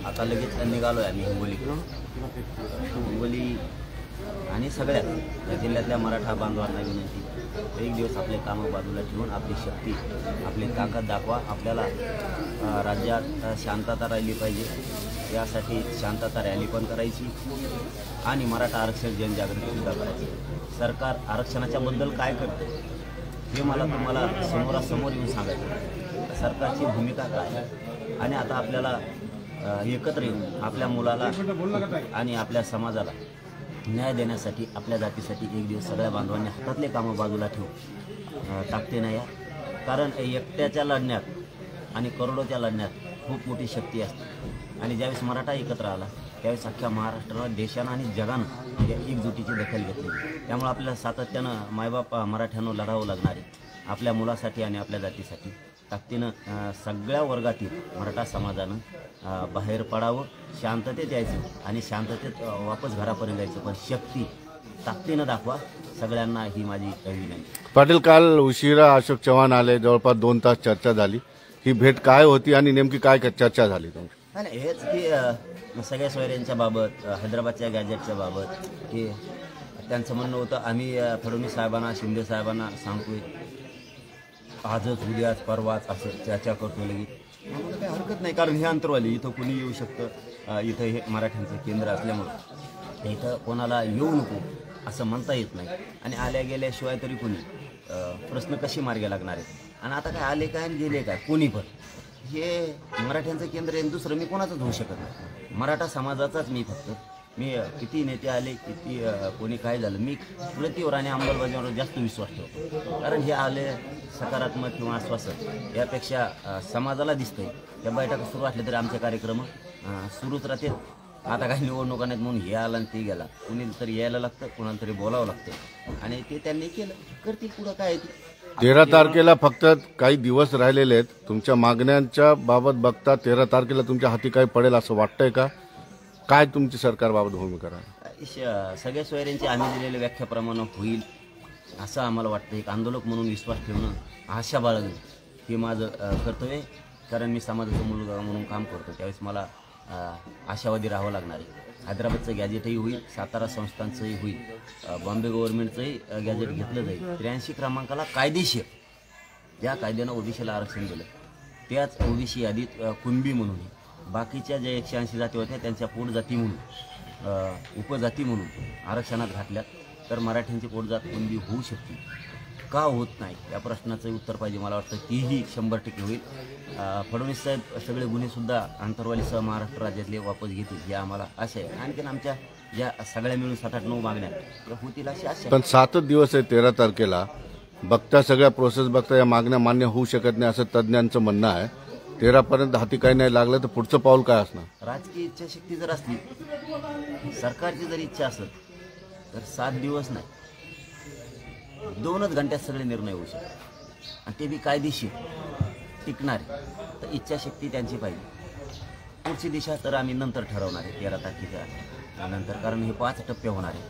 आता लगेच निघालो आहे आम्ही हिंगोली आणि सगळ्या या जिल्ह्यातल्या मराठा बांधवांना विनंती, एक दिवस आपले कामं बाजूला ठेवून आपली शक्ती, आपली ताकद दाखवा. आपल्याला राज्यात शांतता राहिली पाहिजे, यासाठी शांतता रॅली पण करायची आणि मराठा आरक्षण जनजागृतीसुद्धा करायची. सरकार आरक्षणाच्या बद्दल काय करते हे मला तुम्हाला समोरासमोर येऊन सांगायचं, सरकारची भूमिका काय आहे. आणि आता आपल्याला एकत्र येऊन आपल्या मुलाला आणि आपल्या समाजाला न्याय देण्यासाठी, आपल्या जातीसाठी एक दिवस सगळ्या बांधवांनी हातातले कामं बाजूला ठेवून ताकदीनं या. कारण एकट्याच्या लढण्यात आणि करोडोच्या लढण्यात खूप मोठी शक्ती असते. आणि ज्यावेळेस मराठा एकत्र आला त्यावेळेस अख्ख्या महाराष्ट्रानं, देशानं आणि जगानं एकजुटीची दखल घेतली. त्यामुळे आपल्याला सातत्यानं मायबाप मराठ्यानं लढावं लागणार आहे. आपल्या मुलासाठी आणि आपल्या जातीसाठी ताकदीनं सगळ्या वर्गातील मराठा समाजानं बाहेर पडावं, शांततेत यायचं आणि शांततेत वापस घरापर्यंत यायचं. पण शक्ती ताकदीनं दाखवा सगळ्यांना, ही माझी विनंती. पाटील, काल उशिरा अशोक चव्हाण आले, जवळपास 2 तास चर्चा झाली. ही भेट काय होती आणि नेमकी काय चर्चा झाली तुमची? नाही, हेच की सगळ्या सोयऱ्यांच्या बाबत, हैदराबादच्या गॅजेटच्या बाबत, की त्यांचं म्हणणं होतं आम्ही फडणवीस साहेबांना, शिंदे साहेबांना सांगतोय आजच, उद्याच, परवाच असं चर्चा करतो. लगेच आम्हाला काही हरकत नाही, कारण हे अंतरवाली इथं कुणी येऊ शकतं. इथं हे मराठ्यांचं केंद्र असल्यामुळं इथं कोणाला येऊ नको असं म्हणता येत नाही. आणि आल्या गेल्याशिवाय तरी कोणी प्रश्न कशी मार्गी लागणार आहेत. आणि आता काय आले काय आणि गेले काय कोणी पण, हे मराठ्यांचं केंद्र आहे, दुसरं मी कोणाचंच होऊ शकत नाही. मराठा समाजाचाच मी फक्त, मी किती नेते आले, किती कोणी काय झालं, मी कृतीवर आणि अंमलबजावणीवर जास्त विश्वास ठेवतो. कारण हे आले सकारात्मक किंवा आश्वासन यापेक्षा समाजाला दिसतंय. त्या बैठका सुरू असल्या तरी आमचे कार्यक्रम सुरूच राहतील. आता काही निवडणुका नाहीत म्हणून हे आला आणि ते गेला, कुणी तरी यायला लागतं, कुणाला तरी बोलावं लागतं आणि ते त्यांनी केलं, करतील. पुढं काय आहे 13 तारखेला फक्त काही दिवस राहिलेले आहेत. तुमच्या मागण्यांच्या बाबत बघता 13 तारखेला तुमच्या हाती काही पडेल असं वाटतंय का? काय तुमची सरकारबाबत भूमिका आहे? सगळ्या सोयऱ्यांची आम्ही दिलेल्या व्याख्याप्रमाणे होईल असं आम्हाला वाटतं. एक आंदोलक म्हणून विश्वास ठेवणं, आशा बाळगणं हे माझं कर्तव्य आहे. कारण मी समाजाचा मुलगा म्हणून काम करतो, त्यावेळेस मला आशावादी राहावं लागणार आहे. हैदराबादचं गॅजेटही होईल, सातारा संस्थांचंही होईल, बॉम्बे गव्हर्नमेंटचंही गॅजेट घेतलं जाईल. 83 क्रमांकाला कायदेशीर, ज्या कायद्यानं ओबीसीला आरक्षण दिलं त्याच ओबीसी यादीत कुणबी म्हणून, बाकीच्या ज्या 180 जाती होत्या त्यांच्या पोटजाती म्हणून, उपजाती म्हणून आरक्षणात घातल्यात. तर मराठ्यांची पोटजात कुणबी होऊ शकते, का होत नाही या प्रश्नाचं उत्तर पाहिजे. मला वाटतं तीही 100% होईल. फडणवीस साहेब सगळे गुन्हेसुद्धा आंतरवालीसह महाराष्ट्र राज्यातले वापस घेतील ही आम्हाला आशा आहे. आणखीन आमच्या ज्या सगळ्या मिळून 7-8-9 मागण्या त्या होतील अशी आशा. पण 7 दिवस आहे 13 तारखेला, बघता सगळ्या प्रोसेस बघता या मागण्या मान्य होऊ शकत नाही असं तज्ज्ञांचं म्हणणं आहे. 13 पर्यंत हाती काही नाही लागलं तर पुढचं पाऊल काय असणार? राजकीय इच्छाशक्ती जर असली, सरकारची जर इच्छा असेल तर 7 दिवस नाही, 2च घंट्यात सगळे निर्णय होऊ शकतात आणि ते बी कायदेशीर टिकणारे. तर इच्छाशक्ती त्यांची पाहिजे. पुढची दिशा तर आम्ही नंतर ठरवणार आहे 13 तारखेच्या नंतर, कारण हे 5 टप्पे होणार आहे.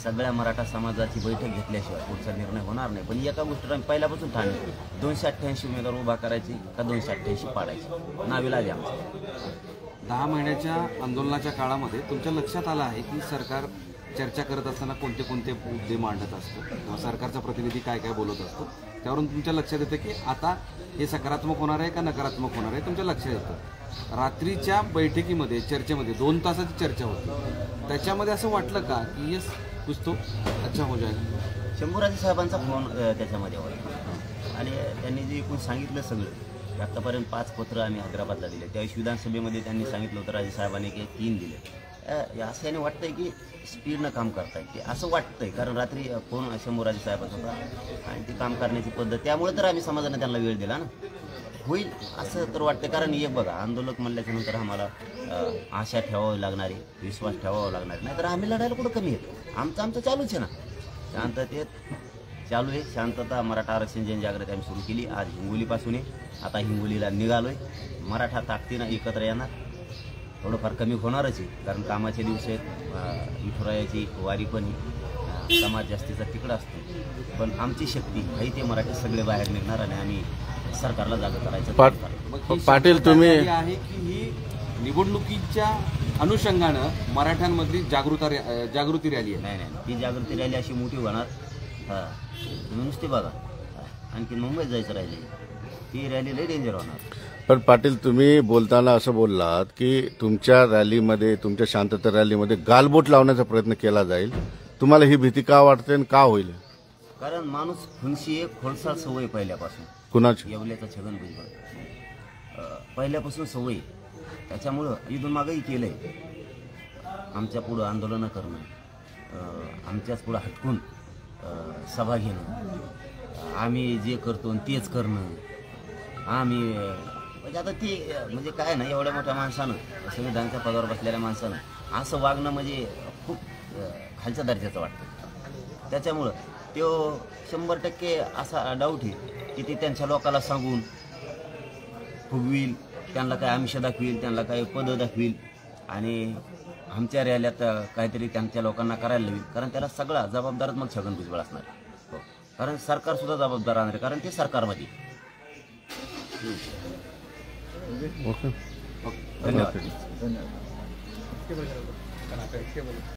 सगळ्या मराठा समाजाची बैठक घेतल्याशिवाय पुढचा निर्णय होणार नाही. पण एका गोष्टीवर आम्ही पहिल्यापासून ठाणे 288 उमेदवार उभा करायची का 288 पाडायची, नाविलाज आहे आमचं. 10 महिन्याच्या आंदोलनाच्या काळामध्ये तुमच्या लक्षात आलं आहे की सरकार चर्चा करत असताना कोणते कोणते मुद्दे मांडत असतो किंवा सरकारचा प्रतिनिधी काय काय बोलत असतो, त्यावरून तुमच्या लक्षात येतं की आता हे सकारात्मक होणार आहे का नकारात्मक होणार आहे तुमच्या लक्षात येतं. रात्रीच्या बैठकीमध्ये, चर्चेमध्ये 2 तासाची चर्चा होती, त्याच्यामध्ये असं वाटलं का की येस कुछ तो अच्छा हो जाएगा? शंभूराजे साहेबांचा फोन त्याच्यामध्ये होता आणि त्यांनी जे एकूण सांगितलं सगळं, आत्तापर्यंत 5 पत्र आम्ही हैदराबादला दिले. त्यावेळेस विधानसभेमध्ये त्यांनी सांगितलं होतं राजे साहेबांनी की 3 दिले. असं याने वाटतंय की स्पीडनं काम करताय ते, असं वाटतंय. कारण रात्री फोन शंभूराजे साहेबांचा होता आणि ती काम करण्याची पद्धत, त्यामुळे तर आम्ही समाजाने त्यांना वेळ दिला ना. होईल असं तर वाटतं. कारण एक बघा, आंदोलक म्हणल्याच्यानंतर आम्हाला आशा ठेवावी लागणारी, विश्वास ठेवावा लागणार, नाही तर आम्ही लढायला कुठं कमी येतो. आमचं चालूच आहे ना, शांततेत चालू आहे. शांतता मराठा आरक्षण जनजागृती आम्ही सुरू केली आज हिंगोलीपासून आहे. आता हिंगोलीला निघालो आहे. मराठा ताकदीनं एकत्र येणार, थोडंफार कमी होणारच आहे कारण कामाचे दिवस आहेत. विठुरायाची वारी पण ही समाज जास्तीचा तिकडं असतो. पण आमची शक्ती काही ते मराठी सगळे बाहेर निघणार आणि आम्ही सरकारला जागा करायचं. पाटील, तुम्ही आहे की ही निवडणुकीच्या अनुषंगानं मराठ्यांमधली जागृती रॅली आहे. नाही ती जागृती रॅली अशी मोठी होणार. हां तुम्ही नुसती बघा. आणखी मुंबईत जायचं राहिले ती रॅली लई डेंजर होणार. पण पाटील, तुम्ही बोलताना असं बोललात की तुमच्या रॅलीमध्ये, तुमच्या शांतता रॅलीमध्ये गालबोट लावण्याचा प्रयत्न केला जाईल. तुम्हाला ही भीती का वाटते आणि का होईल? कारण माणूस फुनशी एक खोडसाळ सवय पहिल्यापासून. कुणाची? येवल्याचा छगन भुजबळ पहिल्यापासून सवय. त्याच्यामुळं इथून मागंही केलंय. आमच्या पुढं आंदोलनं करणं, आमच्याच पुढं हटकून सभा घेणं, आम्ही जे करतो तेच करणं. आम्ही म्हणजे आता ती म्हणजे काय ना, एवढ्या मोठ्या माणसानं, संविधानाच्या पदावर बसलेल्या माणसानं असं वागणं म्हणजे खूप खालच्या दर्जाचं वाटतं. त्याच्यामुळं तो 100% असा डाऊट आहे की ते त्यांच्या लोकांना सांगून फुगविल, त्यांना काय आमिष दाखवील, त्यांना काय पदं दाखवील आणि आमच्या रॅल्यात काहीतरी त्यांच्या लोकांना करायला लावेल. कारण त्याला सगळा जबाबदार मग छगन भुजबळ असणार. हो, कारण सरकारसुद्धा जबाबदार राहणार, कारण ते सरकारमध्ये. ओके, धन्यवाद. धन्यवाद.